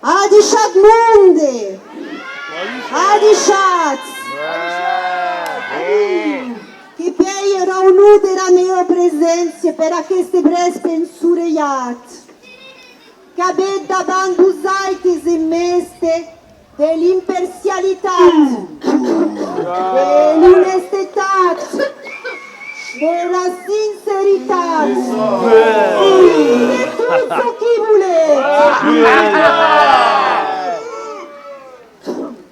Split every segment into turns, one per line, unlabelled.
Adishat Munde! Adishat! Che pei raunu della mia presenza per queste bres pensureiat. Che abbiate davanti usaitis in meste dell'imparzialità, dell'onestità, della sincerità, di tutto chi volete.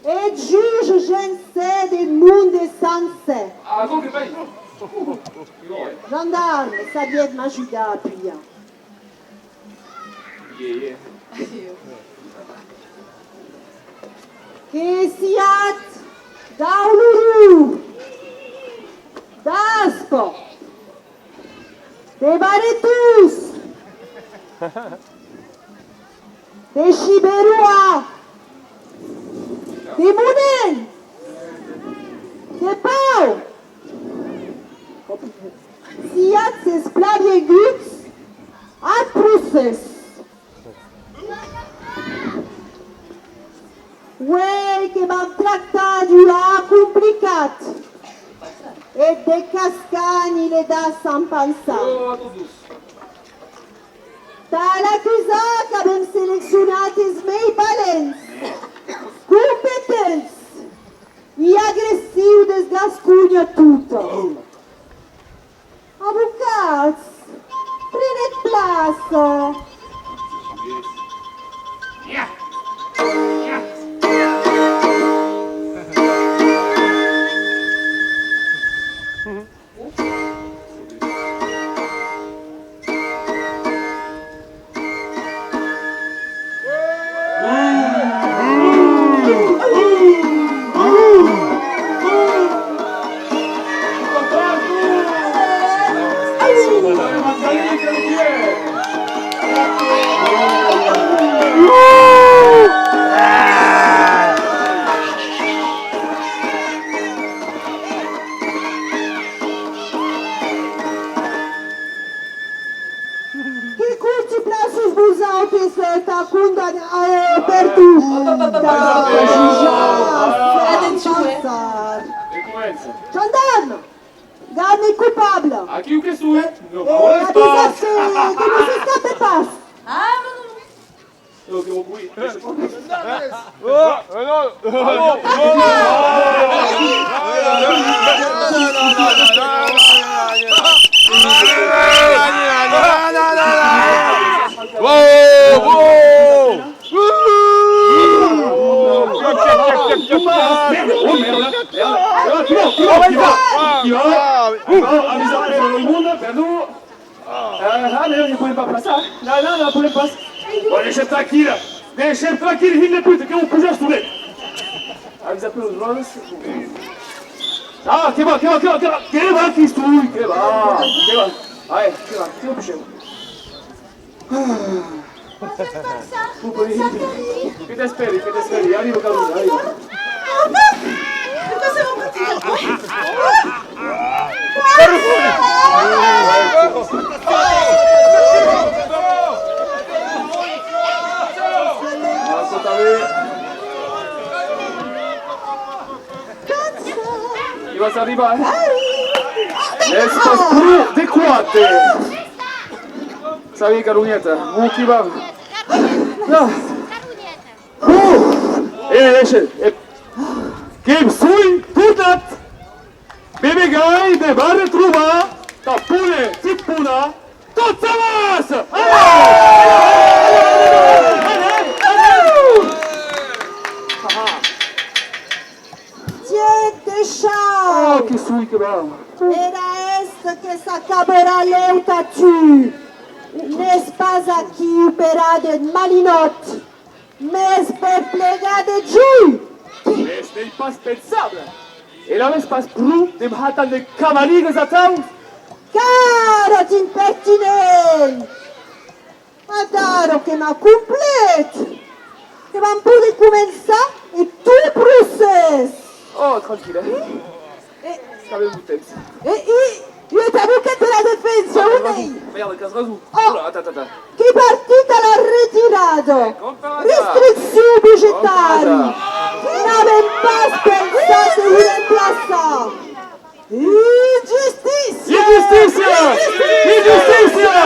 Et juge je ne sais des mondes sans. Gendarme, ça vient de m'ajouter puis. Che siat dauluru, daspo, de baretus, de Chiberua, de Munen, de Pau, siat se splavie guts, ad process. Uei, che m'han tractat la complicat e de cascani le da sans pensar. Tal acusat que avem seleccionat els meus valents, competents i agressius des Gascunya tuta. Avocats, prenez plaça. Gendarme, garde coupable.
A chi che su è?
No, ma che non si scappa e passa.
Ah, no. Lo devo qui. Ne pouvez pas passer. Non, ne pouvez pas. Bon, laissez tranquille. Laissez tranquille, il ne peut que vous pouvez soulever. Vous appelez aux drones. Ah, que va, que va, que va. Allez, que va, que va, Che ti speri, arrivo Carolina, arrivo. Il va s'arrivare. L'espace plus décoate. Salut Carunietta, mon qui va. No. Esce. Che sui tutat. Bebe gai de barre truba. Tapune, tipuna. Tozza mas.
Tiens, Deschamps!
Oh, che sui che va.
Era est que s'accabera l'eutatu. N'est pas acquis opéra de malinote, mais per plega de giù.
Este pas pensable. Et là, l'espace plus de m'attendre de cavaliers que j'attends.
Carotte impertinent! Adoro che ma complète! Che vam poder començar e tu le procés!
Oh, tranquille. Scavez vous tête.
Io t'avocat de la defensa, unei!
Regarde, casse razou.
Oh.
Attends.
Che partita l'ha ritirato!
Compara.
Restrizioni budgetari! N'avem pas pensat de un remplaçant! Injusticia!
Injusticia!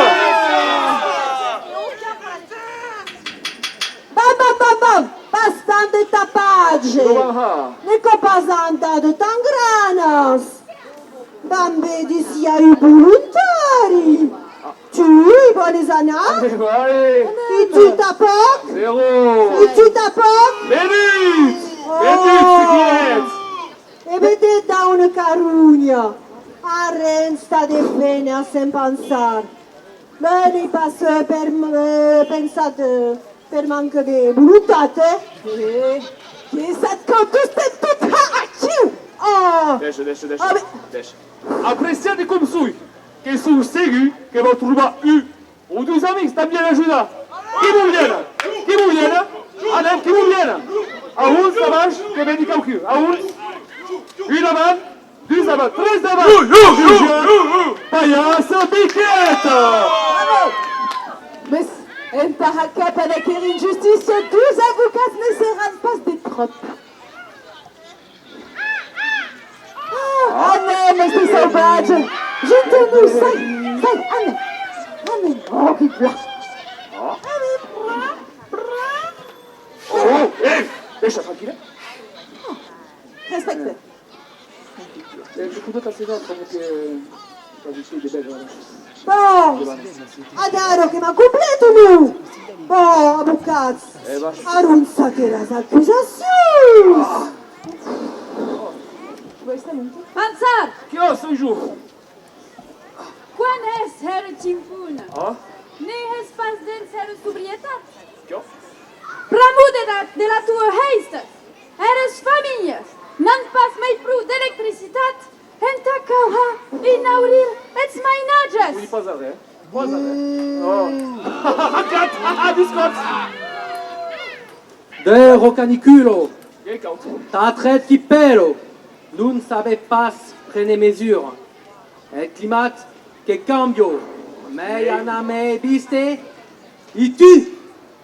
Bam! Bastante tapage! Ne copasanta de tangranas! Bambe di sia i volontari! Tu, i buoni zanà?
Vai.
I tu tapoc?
Zéro.
I tu tapoc?
Benit,
E vedete da una carugna! Arrensta de bene sem pensar! Bene pasă pensat per mancă de voluntate? Che s-a contuste tot acțiu! Oh!
Deixa. Apreciate cum sui, que sunt sigur que vă trouva ou deux amis t'as bien ajudat. Qui vous vienne? Allez, qui vous vienne? A un savage que veni caucu. A un, une avant, deux avant, tres avant. Paiasă bichetă!
Mais entra capa de quelle injustice, 12 avocats ne se rendent pas des tropes. Ah, mais c'est sauvage! Jetez-nous, sai, amen! Oh, qui blanc!
Oh, deixa tranquille.
Respecte!
Je peux passer là comme que je suis des belles.
Bon, adoro che ma completo nu! Bon, avocats! Arunțate las accusations!
Pansar,
Chios, un jour.
quan es herre cimpun?
Ah,
Ne es pas den herre sobrietat?
chios.
Pramude de la tua heistes, eres familles, n'an pas mai pru d'electricitat, enta cauha inaurir ets mainages.
Oui, pas arrêt. Oh. Discord.
Dero caniculo,
Che caut.
ta traite qui pelo, nous ne savons pas prendre mesures. El climat que cambio, mais en a me viste, et tu,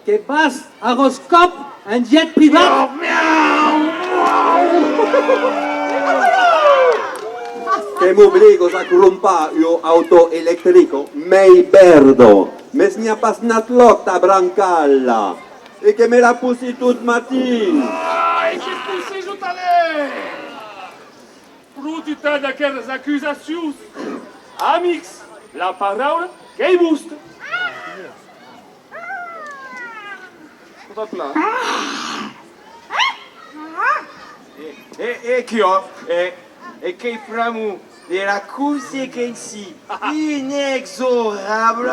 que vas à Roscop, un jet privat.
Que m'obligo a corrompar un auto eléctrico, me perdo. Mes n'hi ha pas nat loc a brancalla. E que me la pussi tot matin.
Ai, che pussi giutale! Brutità d'aquelles accusacions. Amics, la paraula che è busta. Tot là.
Et che framu de la cause che si inexorable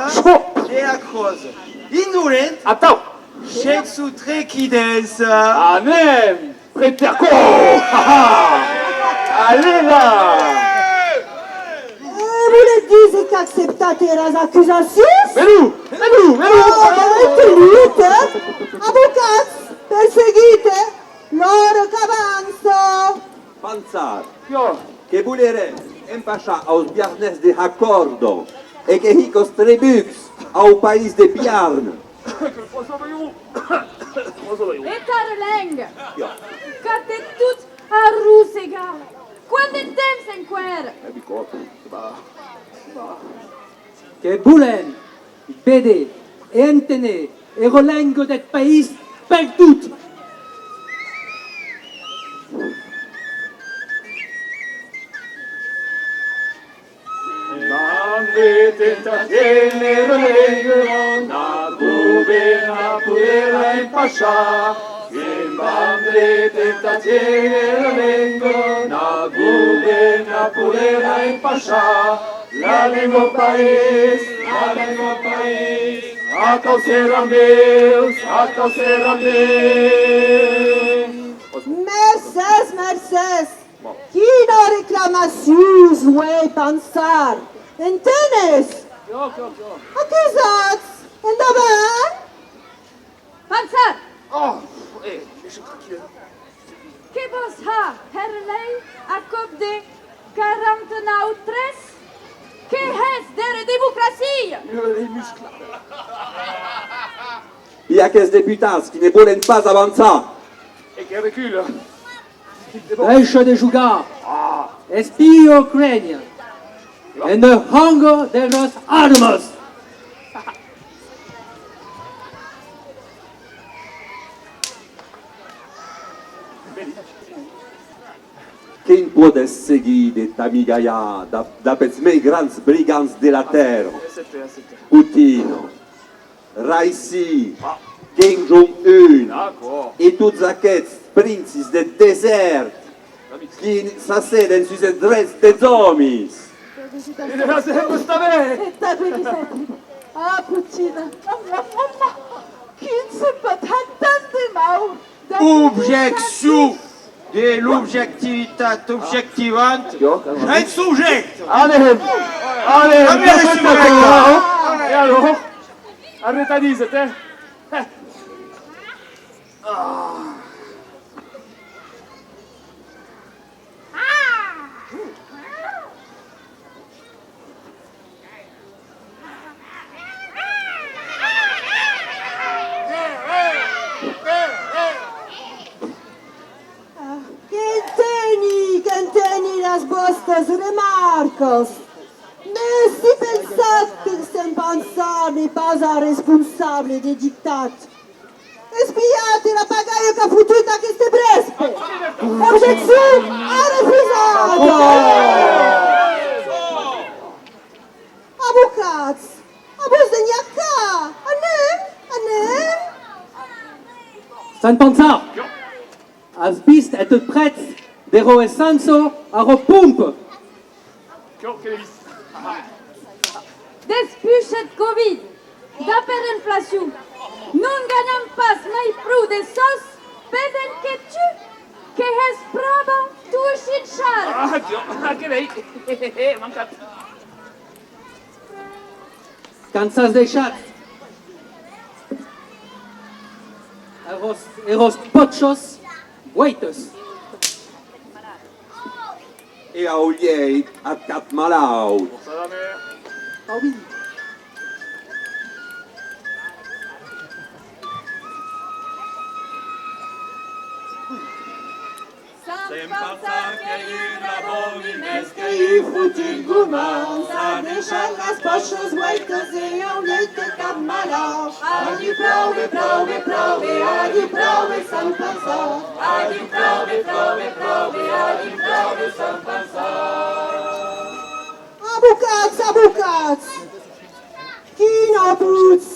de la cause ignorante
Attends!
chez sous trequidens.
Anem! Preterco! Allez là!
Vous le dites qu'acceptate las accusations?
Venu!
Avvenite, avvocats, perseguite, loro c'avanzo.
Panzar,
Io,
que bulere empasha aos biarnes de accordo e que hicos trebux au país de Piarn.
posso veiu?
Et Arleng, kad è tut a rusega. Quando è temps en quer?
Que bulen, bede, entene, e rolengo det país perdut.
Mande tentazione relengo, na gubena pudera in pasha. Mande tentazione relengo, na gubena pudera in pasha. La lengua país, a causa meus, a causa meus.
Merces, Kino reclamations, uei pensar. Entenes? Accusats, endavant?
Pansar,
Oh, deixa tranquilo.
que vos ha, Herley, a cop de 49-3? Que hes der democratie?
Les muscles.
Il y a quelques députés qui ne voulaient pas avancer.
Et qui recule.
Deixa de julgar, espio Ucrânia, e no hunger de los armas.
Quem pode seguir de Tamigaya, d'après mes grands brigands de la terre, Poutine, Raisi, Kim Jong-un,
D'accord.
et tous aquests princes de désert qui s'asseden sur les drets des hommes.
Il est assez gustavé.
Ah, Poutine. Qui ne se peut attendre de
Objection de l'objectivitat objectivante. Un sujet.
Allez,
Allez,
faites
sujet.
ça. Et alors, arrêtez, c'était.
Conteni las vostras remarcas. Mais si pensat que sem pensar n'est pas un responsable des dictats. Espiate la pagaia che ha fottuto a queste prespe. Objezione a refusato. Avvocats, a vos de gnacca. Anem.
San pensar, as bist et tot prets de roessanso a ropump.
Quelle vis.
Despuchet Covid, d'aper inflation, non gagnam pas mai pru de sos, peden que tu, que hes prava tu xinxar.
Ah, che lei. Mancat.
Cansas deixat. Eros pochos, bueitos.
Et à Olier, à quatre malaud.
Ça va, mère.
Ah oui.
Sem pensar que iubra boni mes
Que i fotut gourmand, ça deixat les poches guaites et un lleite cap malalt. Hagi prou, hagi prou, sans pensar. Hagi prou, hagi prou, sans pensar. Avocats, quin puts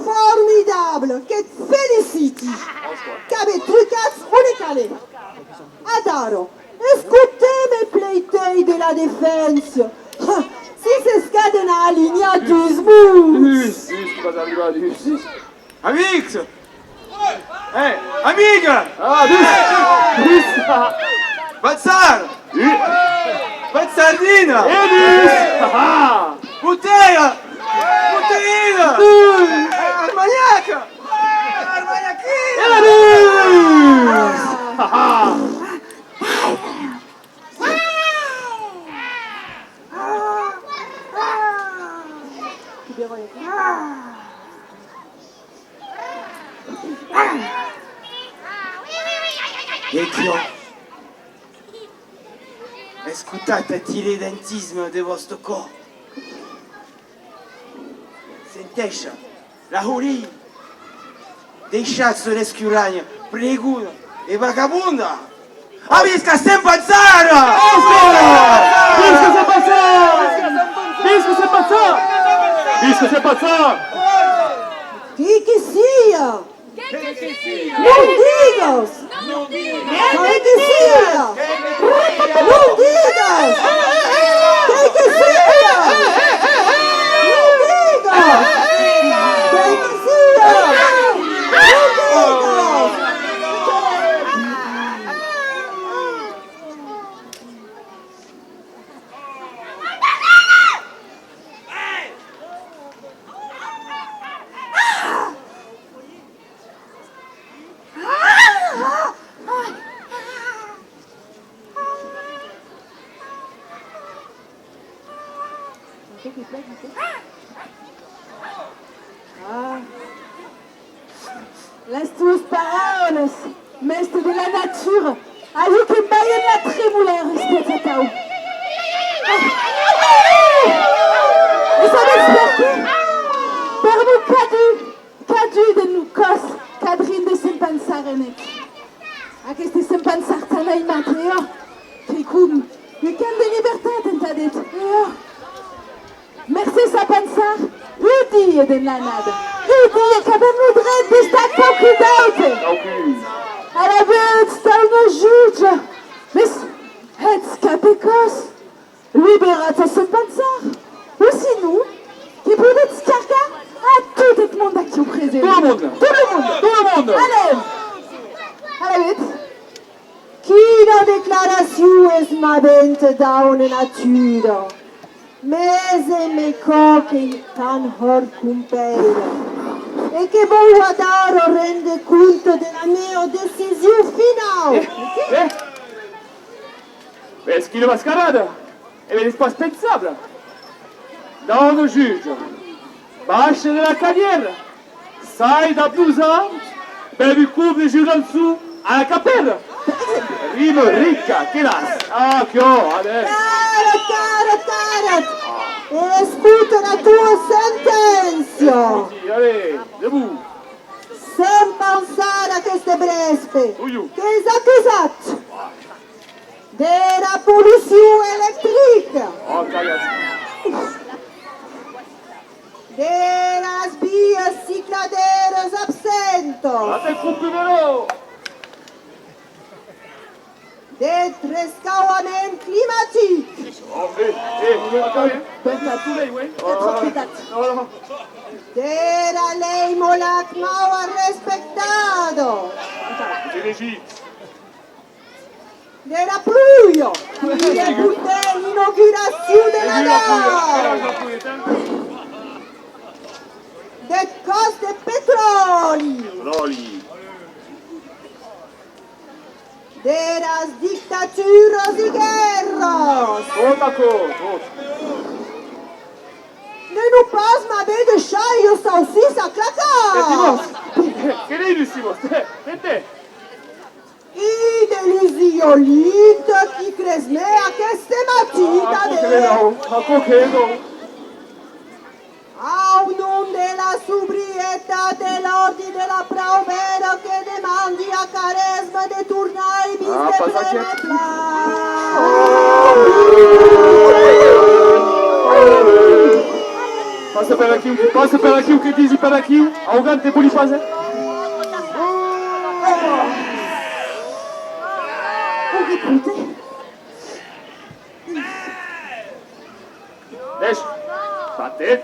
formidable, que et feliciti, qu'avez trucats unicale. Adaro, écoutez mes pleitei de la défense. Si c'est scadena lignatusmus.
Sus, pas arrivé, sus.
Amix. Eh, amiga.
Ah, dus.
Bazzar. Bazzardina.
Ah.
Botella. Armagnac! Armagnac!
Et la buse!
Vecchio, ascoltate l'identismo di vostro corpo. Sentesce, la Huri, deixați să reschiurania, pregună, e vagabunda. Avisca sempre în țară!
Visca se passa! Visca se passa! Visca se passa!
Que sia?
Que sia?
Não digas!
Non digas!
Que sia? Não digas! Que sia? Não digas! Que sia? Não digas! Las tuas paroles, mestre de la nature, ayou que baien la tremuler respecte a tau. E sabes per què? Per nu cadu de nu cos, cadrin de se'n pensar en ec. Aquesta se'n pensar tan aimat, que cum, e can de libertat en ta det, Mercè sa pensar, udie de nanada, udie que avem lo dret d'estar concudaute. A la vez stau no jutge, mes ets capecos, liberats a se'n pensar. O sinon, que podets cargar a tot el món aquí au present.
Tout le monde!
Tout le monde!
Tout le monde!
Allez! A la vez, quina declaració és ma vente daune natura. Mais me coque tan hor cumpeira. E che vou a dar o rende conto della mia decisione finale.
Est-ce qu'il est mascarade? Eh bien, n'est-ce pas spensable? Dans le juge, baixe de la carrière, sai da blusa, bevi coupe de jus en dessous à la capelle. Rime ricca, che las? Ah, che ho, adesso.
Carat! Escuta la tua sentenza.
Allez, debout.
Sem pensare a queste brespe.
Uiu.
Che és accusat della polluzione elettrica,
Oh, cagazzi.
delle vies cicladeres absento,
Fate il complimento.
del rescauament climatic.
Oh, attendez. Tout lei, oui. No.
Della lei Molac mau rispettato,
C'est légit.
della pluia, dell'inaugurazione della gara, del costo del petrolio,
Loli.
delle dittature e guerras.
Tout d'accord.
Ne nous passe ma baie de chat et saucisse à
Simos.
claquer.
Che ridi, Simos? Te.
I dell'isiolite che cresme a queste matite
A credo.
a un nom della sobrietà dell'ordine della provera che demandi a caresma di tornare bis
Ah,
de
passa
plene
che- Passa per aqui, che dici per aqui? Arrogante polifase?
Écoutez,
Deixa. Bate.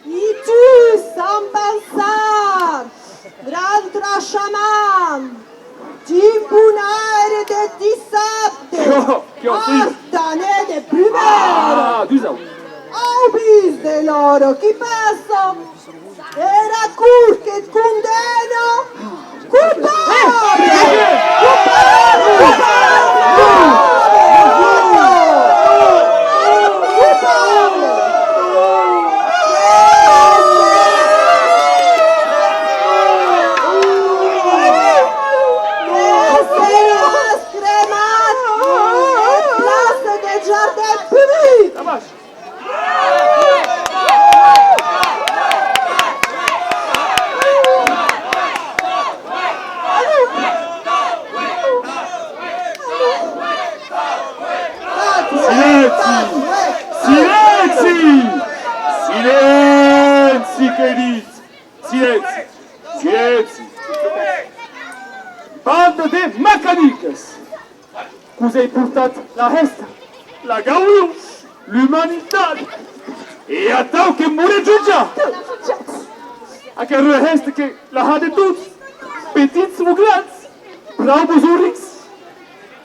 i tu sans pensar, gran trasciamant, t'impunare de dissabte.
Che ho sì.
Artane de primero!
Ah, tu sai.
Au bis de loro, chi passa? Era cur che condeno!
Silenzi, che dite? Silenzi, silenzi. Banda de macanicas. Cos'hai portato la hesta, la gaudio, l'umanità. E a tau che muore già. A che la hesta che la ha de tutti. Petits ou grands, bravos ou ricos.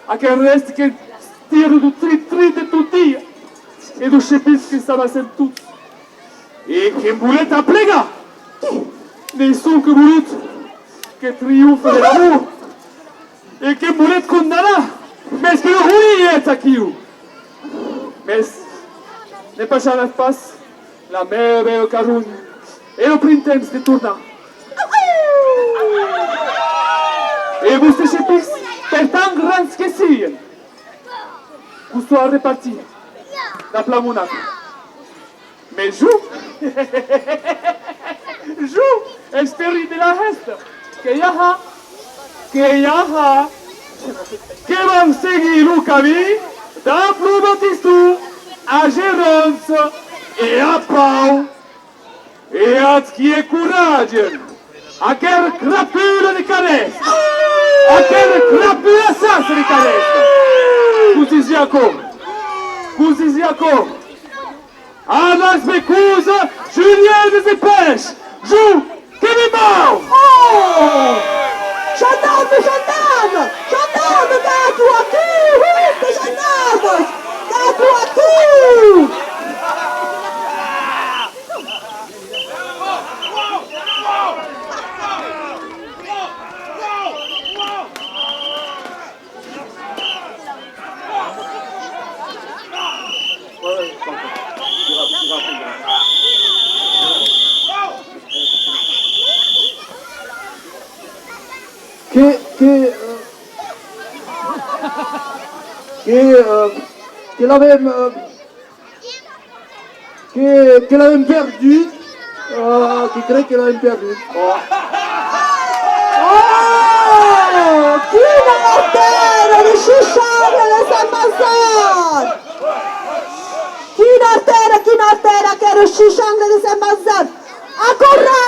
A che resta che stiro do tri de tutti. E do chepis che stava sempre tutti. E che muleta plega! Nessun che volut che trionfa dell'amore e che mulet condana! Mes che lo huriet aqui! Mes ne pas la face la mer e o carun e o printemps de tornar. E vostre chepis per tan grands che sien gusto a repartir la plamonata. Mais joue, joue, esperi de la hesta, que van seguir o caminho da Pro Batistu a Geronça e a Pau e a que é coragem, aquela crapula de cabeça, aquela crapula sassa de cabeça, Cusiziaco, Alas Becusa, Julien de Pêche, joue, que me mal!
Gendarme, dá-tu aqui! Vite, gendarmes! Dá-tu aqui!
Che l'avevamo perdu, che crede che l'avevamo perdu.
Oh! Chi nortera di scisciare le Saint-Bazar! Chi nortera che era scisciare le Saint-Bazar! A correre!